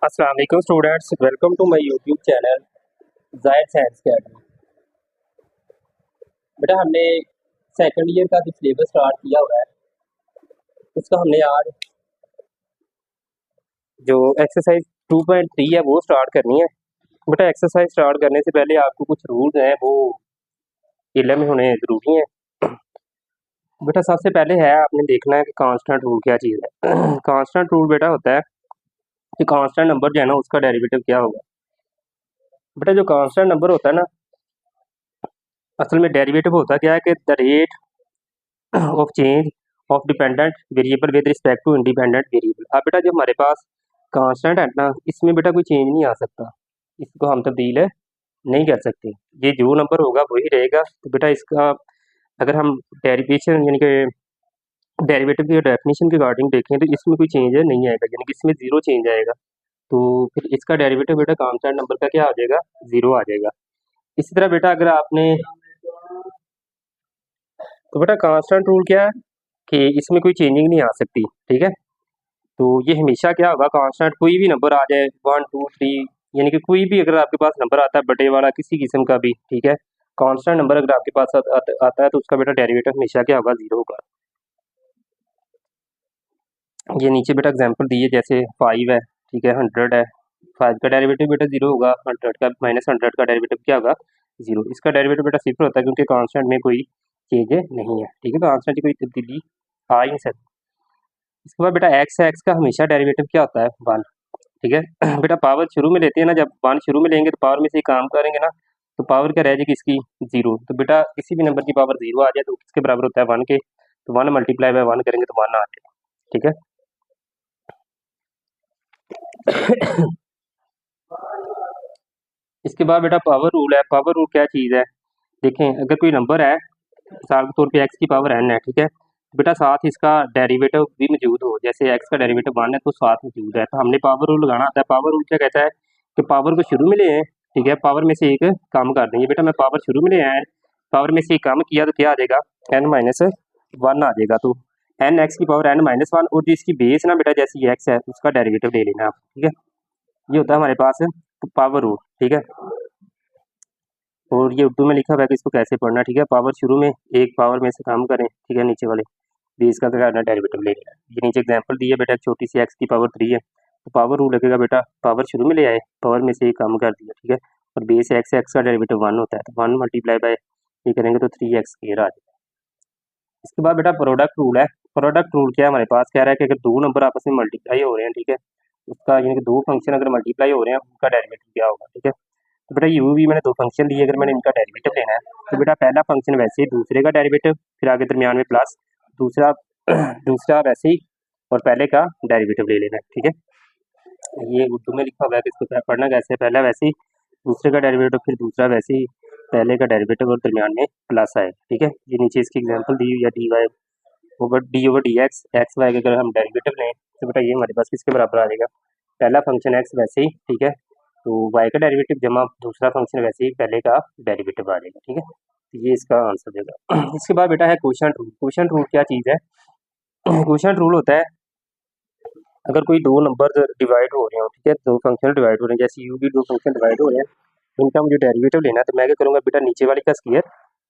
अस्सलाम वालेकुम students, welcome to my YouTube channel Zaid science academy. बेटा हमने सेकंड ईयर का जो सिलेबस स्टार्ट किया हुआ है उसका हमने आज जो एक्सरसाइज 2.3 है वो स्टार्ट करनी है। बेटा एक्सरसाइज स्टार्ट करने से पहले आपको कुछ रूल्स हैं वो इल्म में होने ज़रूरी हैं। बेटा सबसे पहले है आपने देखना है कि कांस्टेंट रूल क्या चीज़ है। कांस्टेंट रूल बेटा होता है कि कांस्टेंट नंबर जो है ना उसका डेरिवेटिव क्या होगा। बेटा जो कांस्टेंट नंबर होता है ना असल में डेरिवेटिव होता क्या है कि the rate of change of dependent variable with respect to independent variable. अब बेटा जो हमारे पास कांस्टेंट है ना इसमें बेटा कोई चेंज नहीं आ सकता, इसको हम तब्दील नहीं कर सकते, ये जो नंबर होगा वही रहेगा। तो बेटा इसका अगर हम डेरिवेशन यानी कि डेरिवेटिव की डेफिनेशन के अकॉर्डिंग देखें तो इसमें कोई चेंज नहीं आएगा, यानी कि इसमें जीरो चेंज आएगा। तो फिर इसका डेरिवेटिव बेटा कांस्टेंट नंबर का क्या आ जाएगा, जीरो आ जाएगा। इसी तरह बेटा अगर आपने तो बेटा कांस्टेंट रूल क्या है कि इसमें कोई चेंजिंग नहीं आ सकती, ठीक है। तो ये हमेशा क्या होगा, कांस्टेंट कोई भी नंबर आ जाए 1 2 3 यानी कि कोई भी अगर आपके पास नंबर आता है बटे वाला किसी किस्म का भी, ठीक है, कांस्टेंट नंबर अगर आपके पास आता है तो उसका बेटा डेरिवेटिव हमेशा क्या होगा, जीरो होगा। ये नीचे बेटा एग्जांपल दिए जैसे 5 है, ठीक है, 100 है, 5 का डेरिवेटिव बेटा जीरो होगा, 100 का माइनस 100 का डेरिवेटिव क्या होगा, जीरो। इसका डेरिवेटिव बेटा सिफर होता है क्योंकि कांस्टेंट में कोई चेंज नहीं है, ठीक है, तो कांस्टेंट की कोई तब्दीली आ ही नहीं सकती। इसके बाद बेटा एक्स है, एक्स का हमेशा डेरिवेटिव क्या होता है, 1, ठीक है। बेटा पावर शुरू में लेते हैं ना, जब 1 शुरू में लेंगे तो पावर में से काम करेंगे ना तो पावर क्या रह जाएगी इसकी, जीरो। तो बेटा किसी भी नंबर की पावर जीरो आ जाए तो किसके बराबर होता है, 1 के। तो 1 मल्टीप्लाई बाय 1 करेंगे तो 1 आ जाएगा, ठीक है। इसके बाद बेटा पावर रूल है। पावर रूल क्या चीज़ है, देखें अगर कोई नंबर है मिसाल के तौर पे एक्स की पावर n है, ठीक है, तो बेटा साथ इसका डेरिवेटिव भी मौजूद हो, जैसे एक्स का डेरिवेटिव 1 है तो साथ मौजूद है, तो हमने पावर रूल लगाना आता है। पावर रूल क्या कहता है कि पावर को शुरू में ले आए, ठीक है, पावर में से एक कम कर देंगे। बेटा मैं पावर शुरू में ले आया, पावर में से एक कम किया तो क्या आ जाएगा, n माइनस 1 आ जाएगा। तो n एक्स की पावर n माइनस 1 और जिसकी बेस ना बेटा जैसे एक्स है उसका डेरिवेटिव ले लेना आप, ठीक है। ये होता है हमारे पास पावर रूल, ठीक है। और ये उर्दू में लिखा हुआ है कि इसको कैसे पढ़ना, ठीक है। पावर शुरू में एक पावर में से कम करें, ठीक है, नीचे वाले बेस का क्या डेरिवेटिव ले लेना है। ये नीचे एग्जांपल दी है बेटा, एक छोटी सी एक्स की पावर 3 है तो पावर रूल लगेगा बेटा, पावर शुरू में ले आए, पावर में से एक कम कर दिया, ठीक है, और बेस एक्स, एक्स का डेरिवेटिव 1 होता है तो 1 मल्टीप्लाई बाय ये करेंगे तो 3x स्क्वायर आ जाएगा। इसके बाद बेटा प्रोडक्ट रूल है। प्रोडक्ट रूल क्या है, हमारे पास कह रहा है कि अगर दो नंबर आपस में मल्टीप्लाई हो रहे हैं, ठीक है, उसका यानी कि दो फंक्शन अगर मल्टीप्लाई हो रहे हैं उनका डेरिवेटिव क्या होगा, ठीक है। तो बेटा यू भी मैंने दो फंक्शन दिए, अगर मैंने इनका डेरिवेटिव लेना है तो बेटा पहला फंक्शन वैसे ही दूसरे का डेरिवेटिव, फिर आगे दरमियान में प्लस दूसरा दूसरा वैसे ही और पहले का डेरिवेटिव ले लेना है, ठीक है। ये उर्दू में लिखा हुआ है कि इसको पढ़ना कैसे है, पहला वैसे ही दूसरे का डेरिवेटिव फिर दूसरा वैसे ही पहले का डेरिवेटिव और दरमियान में प्लस आए, ठीक है। ये नीचे इसकी एग्जाम्पल दी हुई है d over D x Y का अगर हम डेरिवेटिव लें तो बेटा ये हमारे पास किसके बराबर आ जाएगा, पहला फंक्शन एक्स वैसे ही, ठीक है, तो वाई का डेरिवेटिव जमा दूसरा फंक्शन वैसे ही पहले का डेरिवेटिव आ जाएगा, ठीक है। तो ये इसका आंसर देगा। इसके बाद बेटा है क्वोशंट रूल। क्वोशंट रूल क्या चीज़ है, क्वोशंट रूल होता है अगर कोई दो नंबर डिवाइड हो रहे हो, ठीक है, दो फंक्शन डिवाइड हो रहे हैं, जैसे यू भी दो फंक्शन डिवाइड हो रहे हैं, इनका मुझे डेरिवेटिव लेना है तो मैं क्या करूँगा बेटा, नीचे वाली का स्क्वायर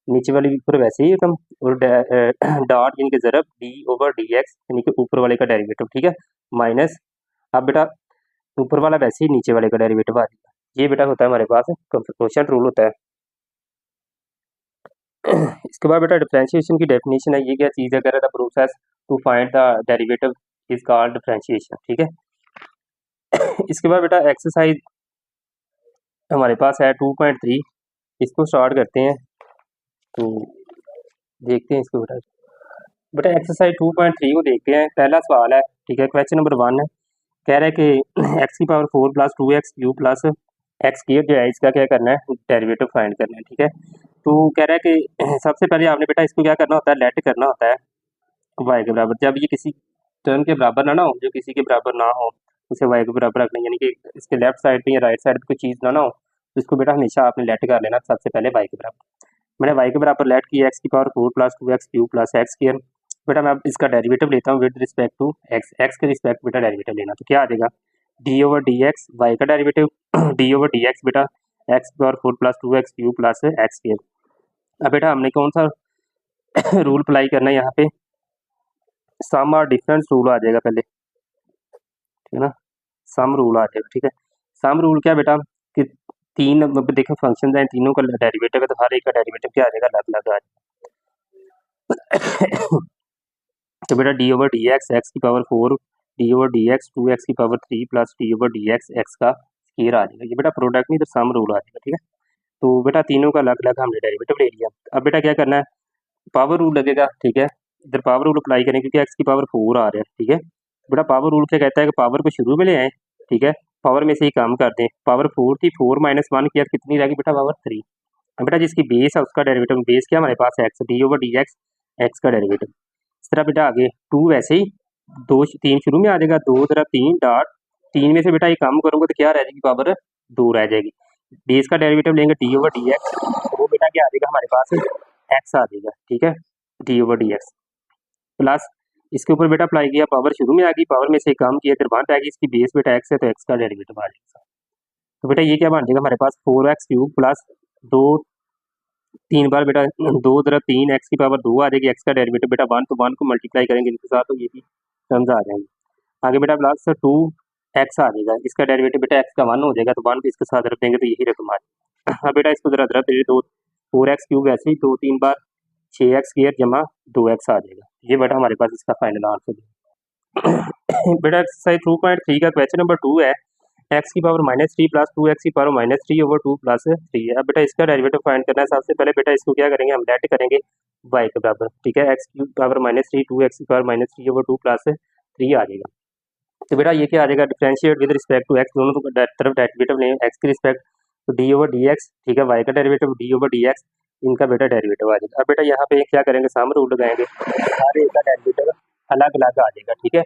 नीचे वाली ऊपर वैसे ही कम और डॉट यानी कि ज़रब डी ओवर डी एक्स यानी कि ऊपर वाले का डेरिवेटिव, ठीक है, माइनस अब बेटा ऊपर वाला वैसे ही नीचे वाले का डेरिवेटिव आ जाएगा। ये बेटा होता है हमारे पास क्वोशंट रूल होता है। इसके बाद बेटा डिफरेंशिएशन की डेफिनेशन है। ये क्या चीज़ है, कह रहा था process to find the derivative is called differentiation, ठीक है। इसके बाद बेटा एक्सरसाइज हमारे पास है 2.3, इसको स्टार्ट करते हैं तो देखते हैं इसको बेटा। बेटा एक्सरसाइज 2.3 को देखते हैं। पहला सवाल है, ठीक है, क्वेश्चन नंबर 1 है, कह रहा है कि एक्स की power 4 plus 2x cube plus X square जो है इसका क्या करना है, डेरिवेटिव फाइंड करना है, ठीक है। तो कह रहा है कि सबसे पहले आपने बेटा इसको क्या करना होता है, लेट करना होता है वाई के बराबर। जब ये किसी टर्म के बराबर ना हो, जो किसी के बराबर ना हो उसे वाई के बराबर रखना, यानी कि इसके लेफ्ट साइड पे या राइट साइड पे कोई चीज़ ना हो तो इसको बेटा हमेशा आपने लेट कर लेना सबसे पहले वाई के बराबर। मैंने वाई के बराबर लेट किया एक्स की power 4 plus 2x cube plus X square. बेटा मैं अब इसका डेरिवेटिव लेता हूँ with respect to X, X के रिस्पेक्ट बेटा डेरिवेटिव लेना, तो क्या आ जाएगा, D over D x Y का derivative D over D X बेटा X power 4 plus 2x cube plus X square. अब बेटा हमने कौन सा रूल अप्लाई करना है यहाँ पे, सम और डिफरेंस रूल आ जाएगा पहले, ठीक है ना, सम रूल आ जाएगा। ठीक है, सम रूल क्या बेटा कि तीन देखो फंक्शन है, तीनों का डेरिवेटिव है, तो हर एक का डेरिवेटिव क्या आ जाएगा, अलग अलग आ जाएगा। तो बेटा डी ओवर डी एक्स की power 4 D over D x 2x की power 3 plus D over D X का स्क्वायर आ जाएगा। ये बेटा प्रोडक्ट में इधर सम रूल आ जाएगा। ठीक है, तो बेटा तीनों का अलग अलग हमने डेरिवेटिव ले लिया। अब बेटा क्या करना है, पावर रूल लगेगा। ठीक है, इधर पावर रूल अप्लाई करें क्योंकि x की पावर 4 आ रहा है। ठीक है, बेटा पावर रूल क्या कहता है कि पावर को शुरू में ले आए, ठीक है, पावर में से ही काम कर दें। पावर 4 थी, 4 माइनस 1 किया कितनी रहेगी बेटा, पावर 3। अब बेटा जिसकी बेस है उसका डेरिवेटिव, बेस क्या हमारे पास X, D over D X का डेरिवेटिव। इस तरह बेटा आगे 2 वैसे ही 2 3 शुरू में आ जाएगा, 2 तरह 3 डॉट 3 में से बेटा ये काम करोगे तो क्या रह जाएगी, पावर 2 रह जाएगी। बेस का डेरिवेटिव लेंगे डी ओवर डी एक्स, वो बेटा क्या आ जाएगा हमारे पास, एक्स आ जाएगा। ठीक है, d over D x plus इसके ऊपर बेटा अप्लाई किया, पावर शुरू में आ गई, पावर में से काम किया, इधर बांट आएगी, इसकी बेस बेटा एक्स है तो एक्स का डेरिवेटिव आ जाएगा। तो बेटा ये क्या बन जाएगा हमारे पास 4x क्यूब प्लस 2 3 बार बेटा 2 तरफ 3x की पावर 2 आ जाएगी, x का डेरिवेटिव बेटा 1 तो 1 को मल्टीप्लाई करेंगे इनके साथ तो ये भी टर्म्स आ जाएंगे। आगे बेटा प्लस 2x आ जाएगा, इसका डेरिवेटिव बेटा x का 1 हो जाएगा, तो 1 को इसके साथ रख देंगे तो यही रकम आ जाएगी। अब बेटा इसको जरा रख दीजिए, 4x क्यूब ऐसे ही 2 3 बार 6x स्क्वायर जमा 2x आ जाएगा। ये बेटा हमारे पास इसका फाइनल आंसर है। बेटा एक्सरसाइज 2.3 का क्वेश्चन नंबर 2 है, x की पावर -3 प्लस 2x की पावर -3 ओवर 2 प्लस 3 है। अब बेटा इसका डेरिवेटिव फाइंड करना है। सबसे पहले बेटा इसको क्या करेंगे, हम लेट करेंगे y के बराबर। ठीक है, x की पावर -3 2x की पावर -3 ओवर 2 प्लस 3 आ जाएगा। तो बेटा ये क्या आ जाएगा, differentiate with respect to x, दोनों तरफ डेरिवेटिव लें x की रिस्पेक्ट, तो डी ओवर डी एक्स, ठीक है, y का derivative D over D x, इनका बेटा डेरिवेटिव आ जाएगा। अब बेटा यहाँ पे क्या करेंगे, सम रूल लगाएंगे, हर एक का डेरिवेटिव अलग अलग आ जाएगा। ठीक है,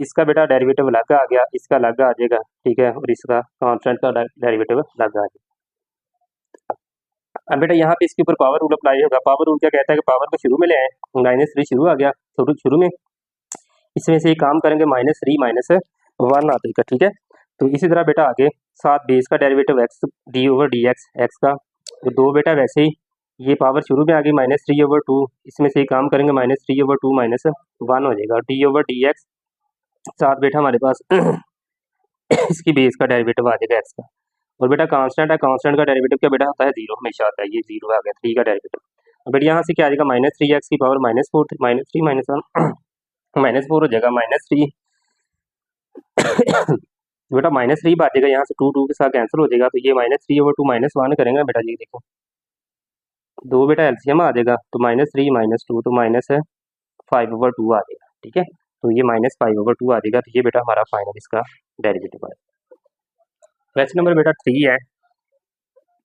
इसका बेटा डेरिवेटिव अलग आ गया, इसका अलग आ जाएगा। ठीक है, और इसका कांस्टेंट का डेरिवेटिव अलग आ जाएगा। अब बेटा यहाँ पे इसके ऊपर पावर रूल अप्लाई होगा। पावर रूल क्या कहता है कि पावर को शुरू में ले आए, -3 शुरू आ गया, तो शुरू में इसमें से काम करेंगे -3 -1 आ जाएगा। ठीक है, तो इसी तरह बेटा आगे साथ बेस का derivative x D over D X का, तो 2 बेटा वैसे ही ये पावर शुरू में आ गई -3 ओवर 2, इसमें से काम करेंगे -3 ओवर 2 -1 हो जाएगा, डी ओवर डी एक्स साथ बेटा हमारे पास इसकी बेस का डेरिवेटिव आ जाएगा एक्स का। और बेटा कांस्टेंट है, कांस्टेंट का डेरिवेटिव क्या बेटा होता है, 0 हमेशा आता है, ये 0 आ गया, 3 का डेरिवेटिव। अब बेटा यहाँ से क्या आ जाएगा, -3x की पावर -4 -3 -1 -4 हो जाएगा -3 बेटा -3 बात जाएगा, यहाँ से 2 2 के साथ कैंसिल हो जाएगा, तो ये -3 ओवर 2 -1 करेंगे बेटा। जी देखो 2 बेटा एलसीएम आ जाएगा, तो -3 -2 तो -5 ओवर 2 आ जाएगा। ठीक है, तो ये -5 ओवर 2 आ जाएगा, तो ये बेटा हमारा फाइनल इसका डेरिवेटिव है। क्वेश्चन नंबर बेटा 3 है,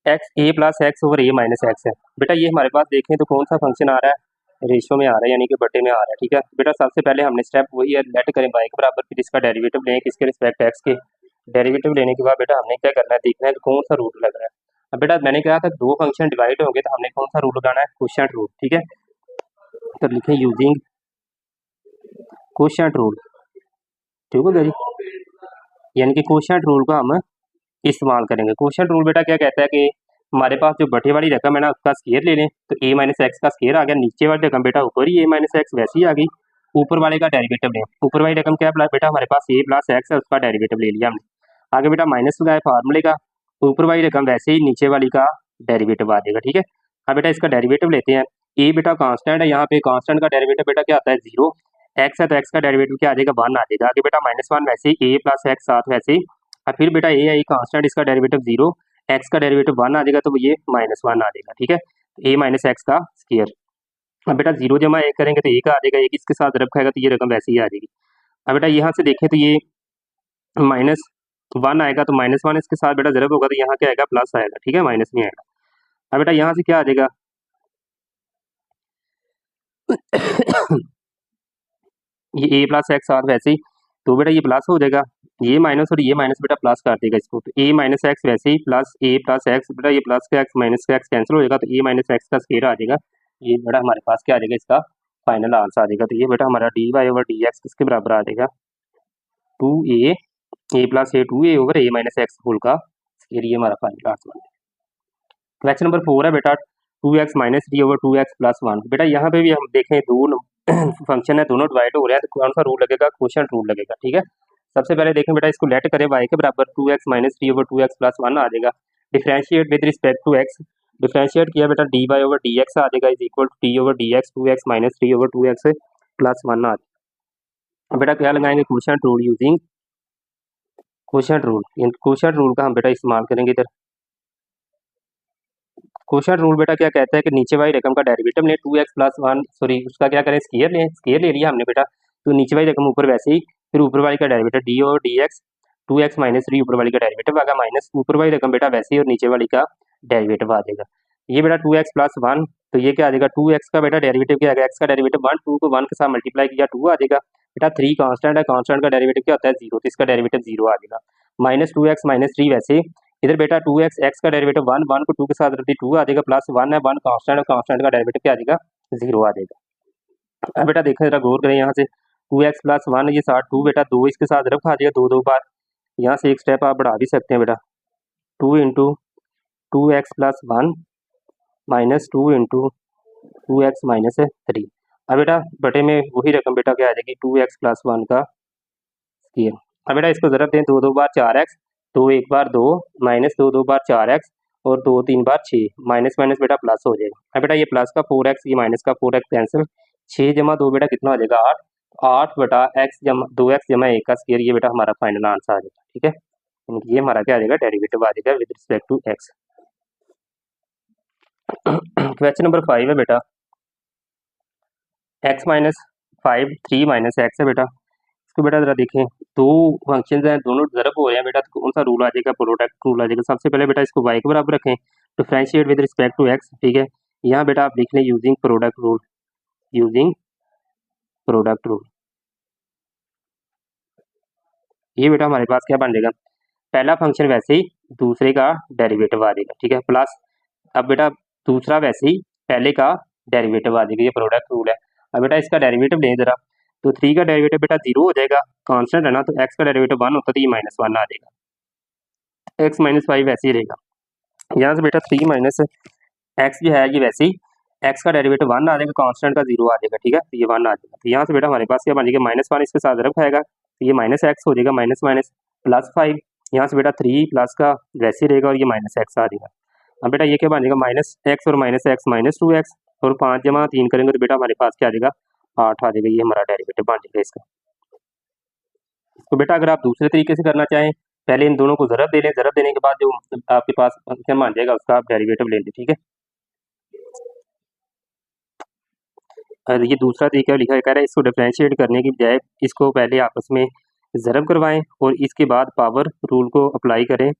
x A plus x over a minus x है। बेटा ये हमारे पास देखें तो कौन सा फंक्शन आ रहा है, रेशियो में आ रहा है, यानी कि बटे में आ रहा है। ठीक है, बेटा सबसे पहले हमने स्टेप वही है, लेट करें y के बराबर, फिर इसका डेरिवेटिव लें किसके रिस्पेक्ट एक्स के। डेरिवेटिव लेने के बाद बेटा हमने क्या करना है, देखना है कि कौन सा रूल लग रहा है। अब बेटा मैंने कहा था 2 फंक्शन डिवाइड होंगे तो हमने कौन सा रूल लगाना है, क्वोशिएंट रूल। ठीक है, तो लिखें यूजिंग क्वोशिएंट रूल। ठीक हो गया जी, यानी कि क्वोशिएंट रूल का हम इस्तेमाल करेंगे। क्वोशिएंट रूल बेटा क्या कहता है कि हमारे पास जो बटे वाली रकम है ना उसका स्केयर ले लें, तो a माइनस एक्स का स्केयर आ गया, नीचे वाली रकम बेटा ऊपर ही a माइनस एक्स वैसी ही आ गई, ऊपर वाले का डेरिवेटिव लें। ऊपर वाली रकम क्या बेटा हमारे पास a प्लस एक्स है, उसका डेरिवेटिव ले लिया हमने। आगे बेटा माइनस लगाया फार्मूले का, ऊपर वाली रकम वैसे ही नीचे वाली का डेरिवेटिव आ जाएगा। ठीक है, अब बेटा इसका डेरिवेटिव लेते हैं। a बेटा कांस्टेंट है, यहाँ पे कांस्टेंट का डेरिवेटिव बेटा क्या आता है, 0। एक्स है तो एक्स का डेरिवेटिव क्या आ जाएगा, 1 आ जाएगा। आगे बेटा -1 वैसे ही a प्लस एक्स साथ वैसे ही, और फिर बेटा a है कांस्टेंट, इसका डेरिवेटिव 0, एक्स का डेरिवेटिव 1 आ जाएगा, तो ये -1 आ जाएगा। ठीक है, a माइनस एक्स का स्क्वायर। अब बेटा 0 जमा 1 करेंगे तो 1 आ जाएगा, 1 इसके साथ रब खाएगा तो ये रकम वैसे ही आ जाएगी। अब बेटा यहाँ से देखें तो ये -1 आएगा, तो -1 इसके साथ बेटा जरब होगा तो यहाँ क्या आएगा, प्लस आएगा। ठीक है, माइनस नहीं आएगा। अब बेटा यहाँ से क्या आ जाएगा ये a प्लस एक्स साथ वैसे ही, तो बेटा ये प्लस हो जाएगा, ये माइनस और ये माइनस बेटा प्लस कर देगा इसको, तो a माइनस एक्स वैसे ही प्लस a प्लस एक्स, बेटा ये प्लस का एक्स माइनस का एक्स कैंसिल हो जाएगा, तो a माइनस एक्स का स्क्वायर आ जाएगा। ये बेटा हमारे पास क्या आ जाएगा, इसका फाइनल आंसर आ जाएगा। तो ये बेटा हमारा dy ओवर dx किसके बराबर आ जाएगा, 2a a plus a two a over a minus x whole का स्क्वायर, ये हमारा फाइनल आंसर है। क्वेश्चन नंबर 4 है बेटा 2x minus 3 over 2x plus 1। बेटा यहाँ पे भी हम देखें दो फंक्शन है, दोनों डिवाइड हो रहे हैं, तो कौन सा रूल लगेगा? क्वोशिएंट रूल लगेगा। ठीक है, सबसे पहले देखें बेटा, इसको लेट करें y के बराबर 2x minus 3 over 2x plus 1 आ जाएगा। Differentiate with respect to x, differentiate किया बेटा dy ओवर dx आ जाएगा, is equal to t over dx 2x minus 3 over 2x plus 1 आ जाएगा। बेटा क्या लगाएंगे? Quotient rule, using quotient rule. Quotient rule का हम बेटा इस्तेमाल करेंगे इधर। क्वोशिएंट रूल बेटा क्या कहता है कि नीचे वाली रकम का डेरिवेटिव लें 2x प्लस 1, सॉरी उसका क्या करें? स्क्वायर लें, स्क्वायर ले लिया हमने बेटा, तो नीचे वाली रकम ऊपर वैसे ही, फिर ऊपर वाली का डेरिवेटिव डी और डी एक्स, 2x माइनस 3 ऊपर वाली का डेरिवेटिव आएगा, माइनस ऊपर वाली रकम बेटा वैसे ही और नीचे वाली का डेरिवेटिव आ जाएगा। ये बेटा 2x प्लस 1, तो ये क्या आ जाएगा? 2x का बेटा डेरिवेटिव क्या आएगा? x का डेरिवेटिव 1, 2 को 1 के साथ मल्टीप्लाई किया 2 आ जाएगा। बेटा 3 कांस्टेंट है, कांस्टेंट का डेरिवेटिव क्या होता है? 0, तो इसका डेरिवेटिव 0 आ जाएगा। माइनस 2x माइनस 3 वैसे इधर बेटा 2x, x का डेरिवेटिव 1, 1 को 2 के साथ रखते 2 आ जाएगा, प्लस 1 है, 1 कांस्टेंट है, कांस्टेंट का डेरिवेटिव क्या आ जाएगा? 0 आ जाएगा। अब बेटा देखें जरा गौर करें, यहाँ से 2x प्लस 1 ये साथ 2 बेटा 2 इसके साथ रफ खा जाएगा 2 बार, यहाँ से एक स्टेप आप बढ़ा भी सकते हैं बेटा, 2 into 2x plus 1 minus 2 into 2x minus 3। अब बेटा बटे में वही रकम बेटा क्या आ जाएगी? 2x प्लस 1 का स्क्वायर। अब बेटा इसको ज़रूरत दें 2 बार 4x, तो एक बार 2 माइनस 2 बार 4x और 2 3 बार 6, माइनस माइनस बेटा प्लस हो जाएगा। अब बेटा ये प्लस का 4x, ये माइनस का 4x कैंसिल, 6 जमा 2 बेटा कितना हो जाएगा? 8, 8 बटा x जमा 2x जमा 1 का स्क्वायर, ये बेटा हमारा फाइनल आंसर आ जाएगा। ठीक है, ये हमारा क्या आ जाएगा? डेरिवेटिव आ जाएगा with respect to x। Question number 5 है बेटा x माइनस 5 3 माइनस एक्स है बेटा। इसको बेटा जरा देखें, दो फंक्शन हैं, दोनों ज़रब हो रहे हैं बेटा, तो कौन सा रूल आ जाएगा? प्रोडक्ट रूल आ जाएगा। सबसे पहले बेटा इसको y के बराबर रखें, differentiate with respect to x। ठीक है, यहाँ बेटा आप लिख लें using product rule, using product rule. ये बेटा हमारे पास क्या बन जाएगा? पहला फंक्शन वैसे ही, दूसरे का डेरिवेटिव आ जाएगा। ठीक है, प्लस अब बेटा दूसरा वैसे ही, पहले का डेरिवेटिव आ जाएगा, ये प्रोडक्ट रूल है। अब बेटा इसका डेरिवेटिव लें जरा, तो 3 का डेरिवेटिव बेटा 0 हो जाएगा, कांस्टेंट है ना, तो x का डेरिवेटिव 1 होता है, तो ये माइनस 1 आ जाएगा। x माइनस 5 वैसे ही रहेगा। यहाँ से बेटा 3 माइनस एक्स जो है ये वैसे ही, x का डेरिवेटिव 1 आ जाएगा, कांस्टेंट का 0 आ जाएगा। ठीक है, तो ये 1 आ जाएगा। तो यहाँ से बेटा हमारे पास क्या बन जाएगा? माइनस 1 इसके साथ रफ आएगा, तो ये माइनस एक्स हो जाएगा, माइनस माइनस प्लस 5। यहाँ से बेटा 3 प्लस का वैसे ही रहेगा और ये माइनस एक्स आ जाएगा। अब बेटा ये क्या बन जाएगा? माइनस एक्स और माइनस एक्स माइनस 2x, और 5 जमा 3 करेंगे तो बेटा हमारे पास क्या आ जाएगा? 8 आ जाएगा। ये हमारा डेरिवेटिव बन जाएगा इसका। तो बेटा अगर आप दूसरे तरीके से करना चाहें, पहले इन दोनों को ज़रब दे लें, ज़रब देने के बाद जो आपके पास फंक्शन बन जाएगा उसका आप डेरिवेटिव ले लें। ठीक है, और ये दूसरा तरीका लिखा कह रहा है, इसको डिफरेंशिएट करने की बजाय इसको पहले आपस में ज़रब करवाएं और इसके बाद पावर रूल को अप्लाई करें,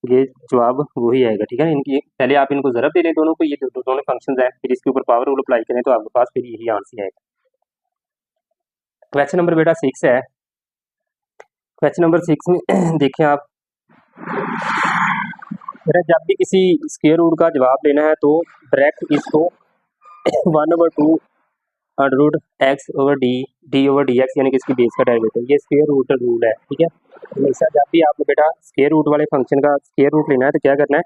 ये जवाब वही आएगा। ठीक है, इनकी पहले आप इनको ज़रब दे लें दोनों को, ये दोनों फंक्शंस हैं, फिर इसके ऊपर पावर रूल अप्लाई करें तो आपके पास फिर यही आंसर आएगा। क्वेश्चन नंबर बेटा 6 है। क्वेश्चन नंबर 6 में देखें आप, बेटा जब भी किसी स्क्वायर रूट का जवाब लेना है तो डायरेक्ट इसको 1/2 under root x over d over D x, यानी कि इसकी बेस का डेरिवेटिव, ये स्क्वायर रूट रूल है। ठीक है, हमेशा जब भी आपको बेटा स्क्वायर रूट वाले फंक्शन का स्क्वायर रूट लेना है तो क्या करना है?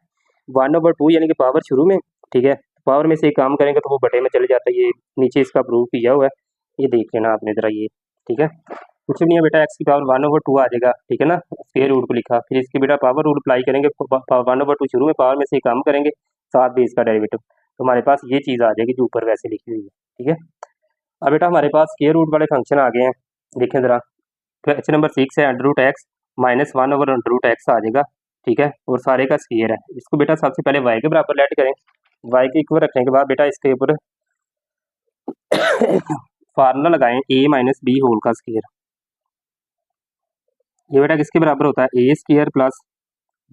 1/2 यानी कि पावर शुरू में, ठीक है, पावर में से एक काम करेंगे तो वो बटे में चले जाता है। ये नीचे इसका प्रूफ किया हुआ है, ये देख लेना आपने जरा ये। ठीक है, कुछ नहीं है बेटा, एक्स की पावर 1/2 आ जाएगा। ठीक है ना, स्क्वायर रूट को लिखा, फिर इसके बेटा पावर रूल अप्लाई करेंगे, 1/2 शुरू में, पावर में से एक काम करेंगे, साथ बेस का डेरिवेटिव, तो हमारे पास ये चीज़ आ जाएगी जो ऊपर वैसे लिखी हुई है। ठीक है, अब बेटा हमारे पास स्क्वायर रूट वाले फंक्शन आ गए हैं, देखें जरा। क्वेश्चन नंबर 6 है, under root x minus 1/√x आ जाएगा। ठीक है, और सारे का स्क्वायर है। इसको बेटा सबसे पहले y के बराबर लेट करें, y के इक्वल रखने के बाद बेटा इसके ऊपर फार्मूला लगाएं a माइनस बी होल का स्क्वायर। ये बेटा किसके बराबर होता है? A square plus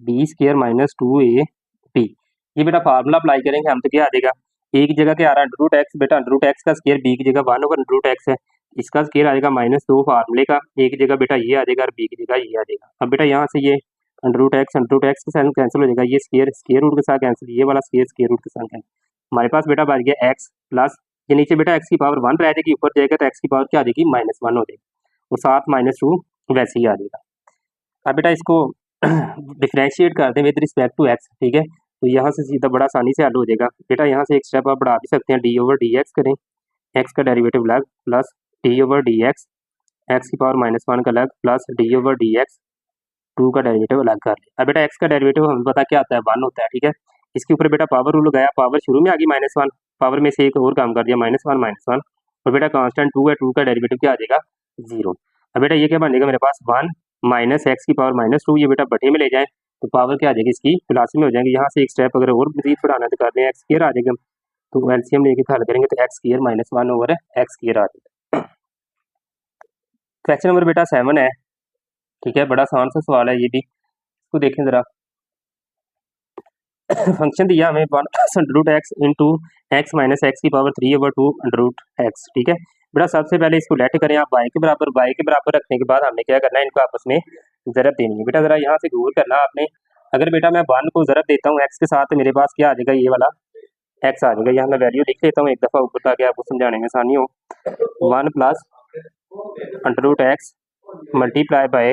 B square minus 2ab। ये बेटा फार्मूला अप्लाई करेंगे हम तो क्या आ जाएगा? ए की जगह क्या आ रहा है? अंडर रूट एक्स, बेटा अंडर रूट एक्स का स्क्वायर बी की जगह 1/√x है, इसका स्क्वायर आ जाएगा -2 फार्मूले का, ए की जगह बेटा ये आ जाएगा और बी की जगह ये आ जाएगा। अब बेटा यहाँ से ये अंडर रूट एक्स के साथ कैंसिल हो जाएगा, ये स्क्वायर रूट के साथ कैंसिल, ये वाला स्क्वायर रूट के साथ कैंसिल। हमारे पास बेटा बच गया एक्स प्लस, ये नीचे बेटा एक्स की पावर 1 रह जाएगी, ऊपर जाएगा तो एक्स की पावर क्या आ जाएगी? -1 हो जाएगी, और साथ -2 वैसे ही आ जाएगा। अब बेटा इसको डिफ्रेंशिएट कर दें विद रिस्पेक्ट टू एक्स, ठीक है। तो यहाँ से सीधा बड़ा आसानी से हल हो जाएगा बेटा। यहाँ से एक स्टेप आप बढ़ा भी सकते हैं, डी ओवर डी एक्स करें, एक्स का डेरिवेटिव अलग, plus D over D x की पावर -1 का अलग, plus D over D x 2 का डेरिवेटिव अलग कर ले। अब बेटा एक्स का डेरिवेटिव हमें पता क्या आता है, 1 होता है, ठीक है। इसके ऊपर बेटा पावर रूल लगाया, पावर शुरू में आ गई -1, पावर में से एक और काम कर दिया -1 और बेटा कांस्टेंट 2 है, 2 का डेरिवेटिव क्या आ जाएगा 0। अब बेटा ये क्या बन जाएगा मेरे पास 1 माइनस एक्स की पावर -2, ये बेटा बटे में ले जाए तो पावर क्या आ जाएगी इसकी प्लस में हो जाएंगे। यहाँ से एक स्टेप अगर और मजीद बढ़ाना तो कर दें, एक्स स्क्वायर आ जाएगा, तो एलसीएम लेके हल करेंगे तो X square -1 over X square आ जाएगा। क्वेश्चन नंबर बेटा 7 है, ठीक है, बड़ा आसान सा सवाल है ये भी, इसको देखें जरा। फंक्शन दिया हमें 1+√x into x minus x की पावर 3/2√x, ठीक है। बेटा सबसे पहले इसको लेट करें आप y के बराबर रखने के बाद हमने क्या करना है, इनको आपस में ज़रब देनी है। बेटा ज़रा यहाँ से गौर करना आपने, अगर बेटा मैं 1 को ज़रब देता हूँ x के साथ तो मेरे पास क्या आ जाएगा, ये वाला x आ जाएगा। यहाँ मैं वैल्यू लिख लेता हूँ एक दफ़ा ऊपर ताकि आपको समझाने में आसानी हो। 1+√x multiply by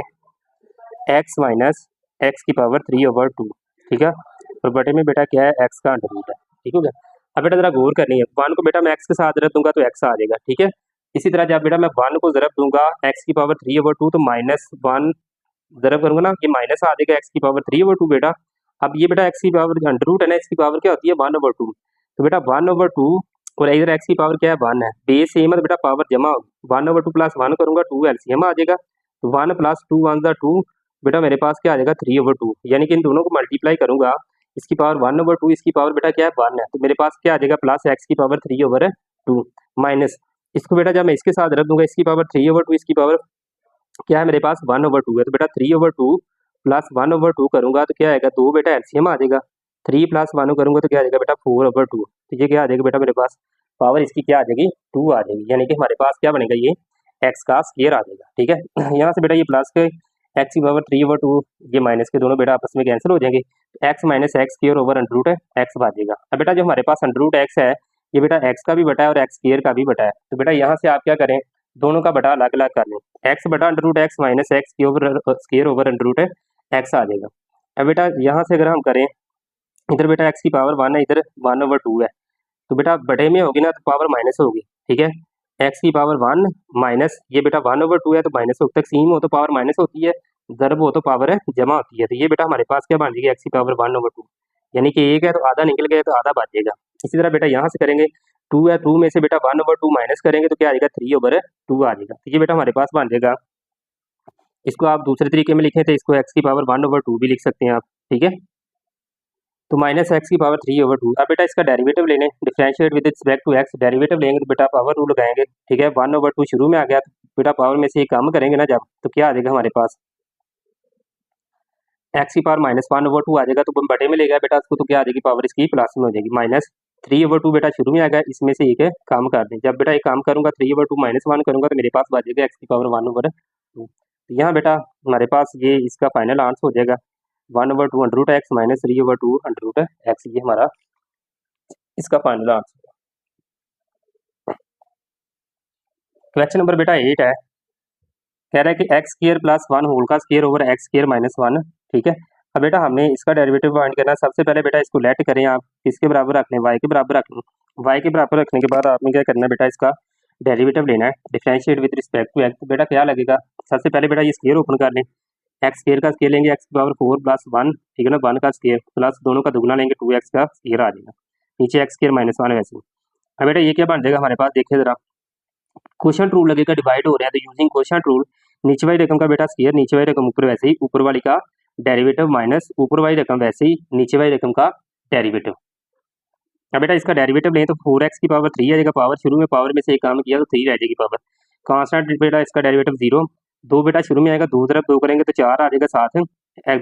x minus x की पावर 3/2, ठीक है। और बटे में बेटा क्या है, एक्स का अंडर रूट है, ठीक हो गया। अब बेटा जरा गौर करनी है, 1 को बेटा मैं एक्स के साथ ज़रब दूंगा तो एक्स आ जाएगा, ठीक है। इसी तरह जब बेटा मैं 1 को ज़रब दूंगा एक्स की पावर 3/2 तो -1 ज़रब करूंगा ना, ये माइनस आ जाएगा एक्स की पावर 3/2 बेटा। अब ये बेटा एक्स की पावर अंडर रूट है ना, इसकी पावर क्या होती है 1/2, तो बेटा 1/2 और इधर एक्स की पावर क्या है 1 है, बेस सेम है तो बेटा पावर जमा होगी, 1/2 + 1 करूंगा 2 एलसीएम आ जाएगा, तो 1 + 2 = 2 बेटा मेरे पास क्या आ जाएगा 3/2, यानी कि इन दोनों को मल्टीप्लाई करूंगा, इसकी पावर 1/2, इसकी पावर बेटा क्या है 1 है, तो मेरे पास क्या आ जाएगा प्लस एक्स की पावर 3/2 माइनस इसको बेटा जब मैं इसके साथ रख दूंगा, इसकी पावर 3/2, इसकी पावर क्या है मेरे पास 1/2 है, तो बेटा 3/2 + 1/2 करूंगा तो क्या आएगा 2 बेटा एलसीएम आ जाएगा, 3 + 1 करूंगा तो क्या आ जाएगा बेटा 4/2, तो ये क्या आ जाएगा बेटा मेरे पास पावर इसकी क्या आ जाएगी 2 आ जाएगी, यानी कि हमारे पास क्या बनेगा ये एक्स का स्क्वायर आ जाएगा, ठीक है। यहाँ से बेटा ये प्लस के एक्स की पावर 3/2 ये माइनस के दोनों बेटा आपस में कैंसिल हो जाएंगे, x minus x square over under root है एक्स बचेगा। अब बेटा जो हमारे पास अंडर रूट एक्स है ये बेटा एक्स का भी बटा है और एक्स स्क्वायर का भी बटा है, तो बेटा यहाँ से आप क्या करें दोनों का बटा अलग अलग कर लें, एक्स बटा under root x minus x square over under root है एक्स आ जाएगा। अब बेटा यहाँ से अगर हम करें इधर बेटा एक्स की पावर 1 है, इधर 1/2 है, तो बेटा बटे में होगी ना तो पावर माइनस होगी, ठीक है। एक्स की पावर 1 माइनस ये बेटा 1/2 है तो माइनस होता है, तकसीम हो तो पावर माइनस होती है, ज़रब हो तो पावर है जमा होती है, तो ये बेटा हमारे पास क्या बन जाएगी एक्स की पावर 1/2, यानी कि एक है तो आधा निकल गया तो आधा बच जाएगा। इसी तरह बेटा यहाँ से करेंगे 2 है, 2 में से बेटा 1/2 माइनस करेंगे तो क्या आ जाएगा 3/2 आ जाएगा, तो ये बेटा हमारे पास बन जाएगा। इसको आप दूसरे तरीके में लिखें तो इसको एक्स की पावर 1/2 भी लिख सकते हैं आप, ठीक है। तो माइनस एक्स की पावर 3/2। अब बेटा इसका डेरिवेटिव लेने, differentiate with respect to x, derivative लेंगे तो बेटा पावर रूल लगाएंगे, ठीक है। 1/2 शुरू में आ गया तो बेटा पावर में से एक कम करेंगे ना जब, तो क्या आ जाएगा हमारे पास एक्स की पावर -1/2 आ जाएगा, तो बटे में ले गया बेटा उसको, तो क्या आ जाएगी पावर इसकी प्लस में हो जाएगी, -3/2 बेटा शुरू में आ गया, इसमें से एक काम कर दें, जब बेटा एक काम करूंगा 3/2 -1 करूंगा तो मेरे पास बच जाएगा एक्स की पावर 1/2। तो यहाँ बेटा हमारे पास ये इसका फाइनल आंसर हो जाएगा 1/2 under root x minus 3/2 under root x, ये हमारा इसका फाइनल आंसर। क्वेश्चन नंबर बेटा 8 है, कह रहा है कि एक्स स्क्वायर + 1 होल का स्क्वायर ओवर एक्स स्क्वायर -1, ठीक है। अब बेटा हमने इसका डेरिवेटिव फाइंड करना है, सबसे पहले बेटा इसको लेट करें आप, किसके बराबर रख लें वाई के बराबर रख लें, वाई के बराबर रखने के बाद आपने क्या करना है बेटा इसका डेरिवेटिव लेना है, differentiate with respect to x, तो बेटा क्या लगेगा सबसे पहले बेटा ये स्क्वायर ओपन कर लें, एक्स स्क्वायर का स्क्वायर लेंगे एक्स की पावर 4 + 1, ठीक है ना, 1 का स्क्वायर प्लस दोनों का दुगना लेंगे 2x का स्क्वायर आ जाएगा, नीचे एक्स स्क्वायर -1 वैसे। अब बेटा ये क्या बन जाएगा हमारे पास, देखिए जरा क्वेश्चन रूल लगेगा, डिवाइड हो रहा है तो यूजिंग क्वेश्चन रूल नीचे वाली रकम का बेटा स्क्वायर, नीचे वाली रकम ऊपर वैसे ही ऊपर वाली का डेरिवेटिव माइनस ऊपर वाली रकम वैसे ही नीचे वाली रकम का डेरिवेटिव। अब बेटा इसका डेरिवेटिव लें तो 4x की पावर 3 आ जाएगा, पावर शुरू में पावर में से एक काम किया तो 3 रह जाएगी पावर, कांस्टेंट बेटा इसका डेरिवेटिव 0, 2 बेटा शुरू में आएगा, 2 तरफ 2 करेंगे तो 4 आ जाएगा, साथ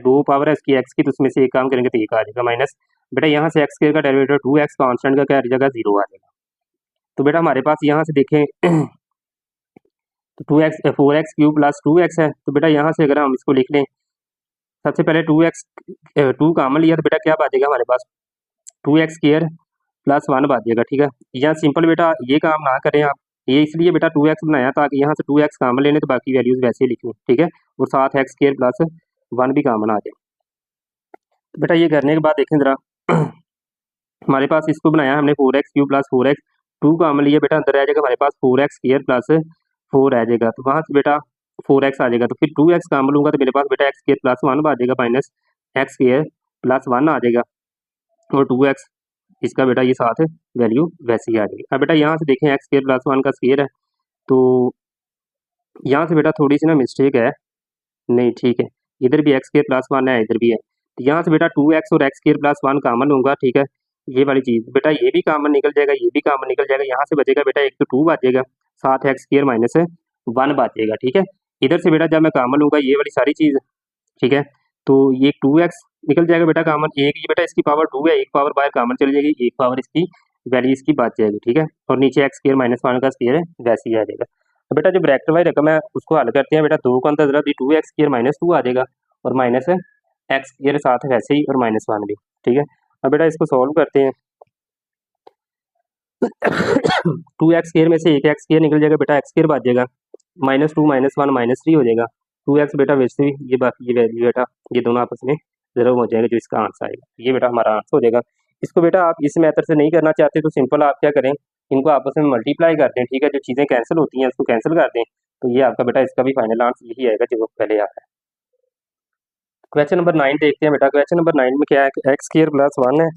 2 पावर है इसकी एक्स की तो उसमें से एक काम करेंगे तो 1 आ जाएगा, माइनस बेटा यहाँ से एक्स का डेरिवेटिव 2x कांस्टेंट का क्या आ जाएगा 0 आ जाएगा। तो बेटा हमारे पास यहाँ से देखें तो 2x 4x क्यूब + 2x है, तो बेटा यहाँ से अगर हम इसको लिख लें सबसे पहले 2 कॉमन लिया तो बेटा क्या बचेगा हमारे पास 2x स्क्वायर + 1 बच जाएगा, ठीक है। यहाँ सिंपल बेटा ये काम ना करें आप, ये इसलिए बेटा 2x बनाया ताकि यहाँ से 2x कॉमन लेने तो बाकी वैल्यूज वैसे ही लिखें, ठीक है, और साथ x स्क्वायर + 1 भी कामन आ जाए। तो बेटा ये करने के बाद देखें ज़रा हमारे पास इसको बनाया हमने 4x³ प्लस 4x, 2 कामन लिया बेटा, अंदर आ जाएगा हमारे पास 4x² प्लस 4 आ जाएगा। तो वहाँ से बेटा 4x आ जाएगा, तो फिर 2x कामन लूँगा तो मेरे पास बेटा x² प्लस 1 आ जाएगा, माइनस x² प्लस 1 आ जाएगा, और 2x इसका बेटा ये साथ वैल्यू वैसे ही आ जाएगी। अब बेटा यहाँ से देखें x² प्लस 1 का स्क्वायर है, तो यहाँ से बेटा थोड़ी सी ना मिस्टेक है, नहीं ठीक है, इधर भी x² प्लस 1 है, इधर भी है, तो यहाँ से बेटा 2x और x² प्लस 1 कामन होगा, ठीक है, ये वाली चीज़ बेटा ये भी कामन निकल जाएगा, ये भी कामन निकल जाएगा, यहाँ से बचेगा बेटा एक तो 2 बचेगा, साथ x² माइनस 1 बचेगा, ठीक है। इधर से बेटा जब मैं कामन लूँगा ये वाली सारी चीज़, ठीक है, तो ये 2x निकल जाएगा बेटा कामन, एक ये बेटा इसकी पावर 2 है, एक पावर बाहर कामन चली जाएगी, एक पावर इसकी वैल्यू इसकी बच जाएगी, ठीक है, और नीचे x² माइनस 1 का स्क्वायर है वैसे ही आ जाएगा। तो बेटा जो ब्रैकेट वाली रकम है उसको हल करते हैं बेटा, 2 का अंदर भी 2x² माइनस 2 आ जाएगा, और माइनस x² साथ वैसे ही, और माइनस 1 भी, ठीक है। अब बेटा इसको सॉल्व करते हैं 2x² में से एक x² निकल जाएगा बेटा, x² बच जाएगा, -2 -1 -3 हो जाएगा, 2x बेटा वैसे ही ये बाकी ये वैल्यू बेटा ये दोनों आपस में ज़ीरो हो जाएगा, जो इसका आंसर आएगा, ये बेटा हमारा आंसर हो जाएगा। इसको बेटा आप इस मेथड से नहीं करना चाहते तो सिंपल आप क्या करें, इनको आपस में मल्टीप्लाई करते हैं, ठीक है, जो चीज़ें कैंसिल होती हैं उसको कैंसिल कर दें, तो ये आपका बेटा इसका भी फाइनल आंसर यही आएगा जो पहले आता है। क्वेश्चन नंबर 9 देखते हैं बेटा, क्वेश्चन नंबर 9 में क्या है, x² प्लस 1 है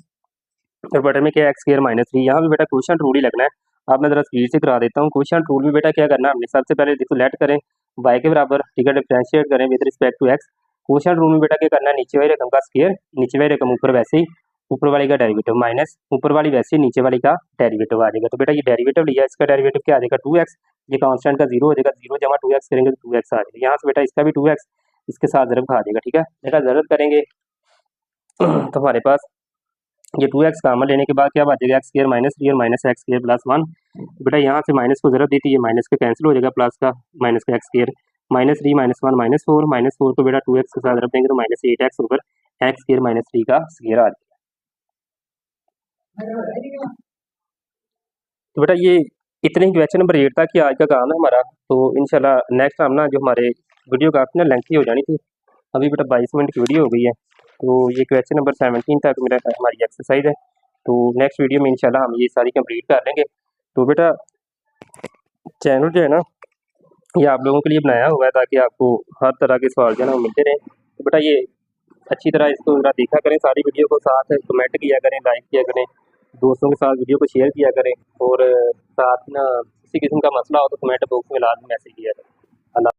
और बटन में क्या है x² माइनस 3, यहाँ भी बेटा क्वेश्चन रूल ही लगना है। अब मैं ज़रा स्पीड से करा देता हूँ। क्वेश्चन रूल में बेटा क्या करना है हमने, सबसे पहले देखो लेट करें y के बराबर, ठीक है, डिफरेंशिएट करें with respect to x। Question rule में बेटा क्या करना है, नीचे वाली रकम का स्क्वायर, नीचे वाली रकम ऊपर वैसे ही, ऊपर वाली का डेरिवेटिव माइनस ऊपर वाली वैसे ही नीचे वाली का डेरिवेटिव आ जाएगा। तो बेटा ये डेरिवेटिव लिया, इसका डेरिवेटिव क्या आ जाएगा 2x, ये कांस्टेंट का 0 हो जाएगा, 0 जमा 2x करेंगे तो 2x आ जाएगा, यहाँ से बेटा इसका भी 2x इसके साथ ज़रब खा जाएगा, ठीक है। बेटा ज़रब करेंगे तो हमारे पास ये 2x कामन लेने के बाद क्या बचेगा, x² माइनस 3 और माइनस x² प्लस 1। बेटा यहाँ से माइनस को ज़रूरत दी थी, ये माइनस का कैंसिल हो जाएगा, प्लस का माइनस का x² -3 -1 -4 को बेटा 2x के साथ रख देंगे तो -8x ऊपर x² माइनस 3 का स्क्वायर आ जाएगा। तो बेटा ये इतने ही क्वेश्चन नंबर 8 तक ही आज का काम है हमारा। तो इंशाल्लाह नेक्स्ट हम ना जो हमारे वीडियो काफ़ी ना लेंथी हो जानी थी, अभी बेटा 22 मिनट की वीडियो हो गई है, तो ये क्वेश्चन नंबर 17 तक मेरा हमारी एक्सरसाइज है। तो नेक्स्ट वीडियो में इंशाल्लाह हम ये सारी कंप्लीट कर लेंगे। तो बेटा चैनल जो है ना ये आप लोगों के लिए बनाया हुआ है ताकि आपको हर तरह के सवाल जो है ना वो मिलते रहें। तो बेटा ये अच्छी तरह इसको ज़रा देखा करें, सारी वीडियो को, साथ कमेंट किया करें, लाइक किया करें, दोस्तों के साथ वीडियो को शेयर किया करें, और साथ ना किसी किस्म का मसला हो तो कमेंट बॉक्स में लाजमी मैसेज किया करें। अल्लाह।